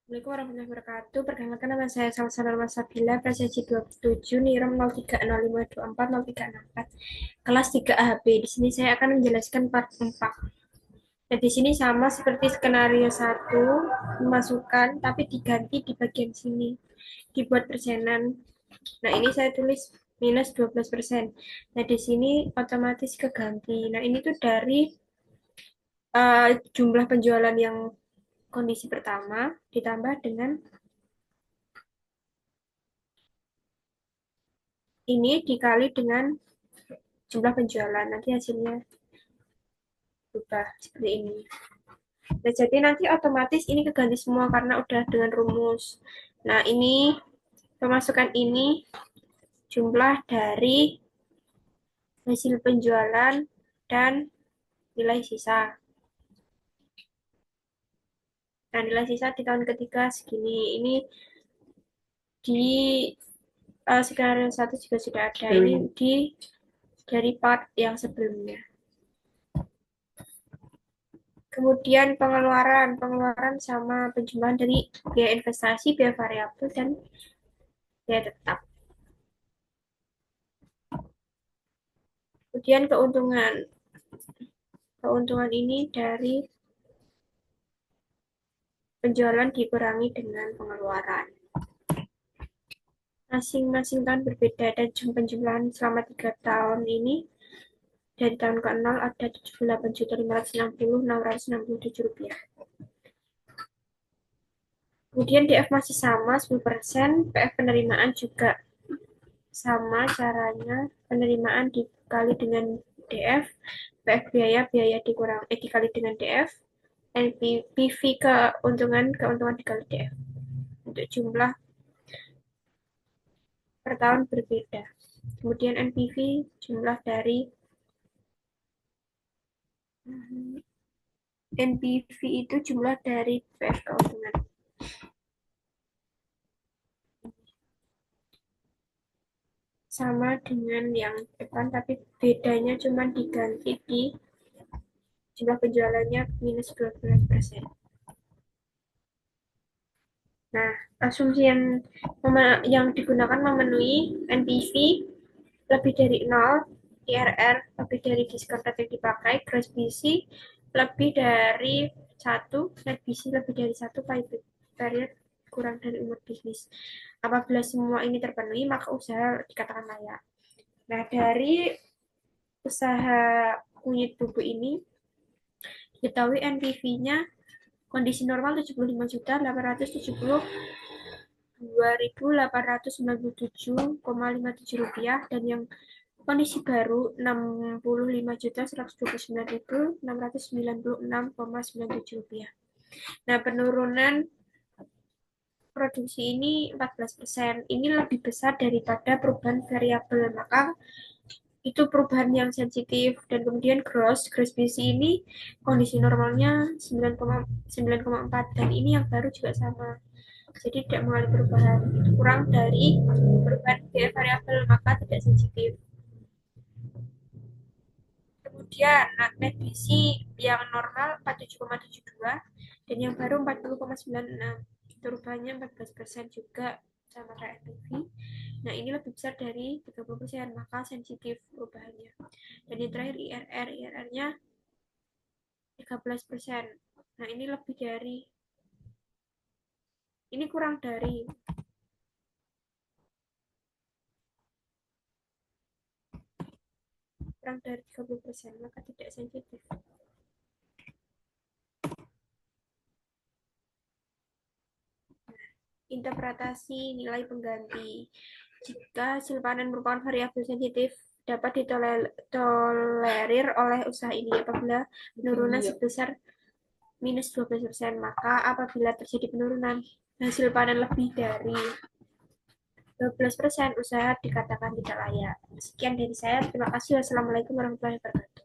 Assalamualaikum warahmatullahi wabarakatuh. Perkenalkan nama saya Salsa Sabila, presisi 27, NIROM 0305240364, kelas 3 AHB. Di sini saya akan menjelaskan part 4. Nah, di sini sama seperti skenario 1, memasukkan tapi diganti di bagian sini, dibuat persenan. Nah, ini saya tulis minus 12%. Nah, di sini otomatis keganti. Nah, ini tuh dari jumlah penjualan yang kondisi pertama ditambah dengan ini dikali dengan jumlah penjualan. Nanti hasilnya berubah seperti ini. Nah, jadi nanti otomatis ini keganti semua karena udah dengan rumus. Nah, ini pemasukan ini jumlah dari hasil penjualan dan nilai sisa. Nah, nilai sisa di tahun ketiga segini. Ini di skenario 1 juga sudah ada. Ini di dari part yang sebelumnya. Kemudian pengeluaran sama penjumlahan dari biaya investasi, biaya variabel, dan biaya tetap. Kemudian keuntungan ini dari penjualan dikurangi dengan pengeluaran. Masing-masing tahun berbeda dan penjumlahan selama 3 tahun ini dari tahun ke-0 ada 78.560.667 rupiah. Kemudian DF masih sama 10%, PF penerimaan juga sama caranya, penerimaan dikali dengan DF, PF biaya dikali dengan DF, NPV keuntungan dikali DF. Untuk jumlah per tahun berbeda. Kemudian NPV jumlah dari NPV itu jumlah dari PF keuntungan. Sama dengan yang depan, tapi bedanya cuma diganti di jumlah penjualannya minus 12%. Nah, asumsi yang digunakan memenuhi NPV lebih dari 0, IRR lebih dari diskon rate yang dipakai, gross BC lebih dari 1, net BC lebih dari 1, payback period kurang dari umur bisnis. Apabila semua ini terpenuhi, maka usaha dikatakan layak. Nah, dari usaha kunyit bubuk ini, diketahui NPV-nya kondisi normal 75.897,57 rupiah, dan yang kondisi baru 65.129.696,97 rupiah. Nah, penurunan produksi ini 14%. Ini lebih besar daripada perubahan variabel, maka itu perubahan yang sensitif. Dan kemudian gross BC ini kondisi normalnya 9,4, dan ini yang baru juga sama. Jadi tidak mengalami perubahan. Itu kurang dari perubahan biaya variabel, maka tidak sensitif. Kemudian net BC yang normal 47,72 dan yang baru 40,96. Perubahannya 14% juga sama kayak NPV. Nah, ini lebih besar dari 30%, maka sensitif perubahannya. Dan yang terakhir IRR-nya 13%. Nah, ini lebih dari, ini kurang dari 30%, maka tidak sensitif. Interpretasi nilai pengganti. Jika hasil panen merupakan variabel sensitif, dapat ditolerir oleh usaha ini apabila penurunan sebesar minus 12%, maka apabila terjadi penurunan hasil panen lebih dari 12%, usaha dikatakan tidak layak. Sekian dari saya. Terima kasih. Wassalamualaikum warahmatullahi wabarakatuh.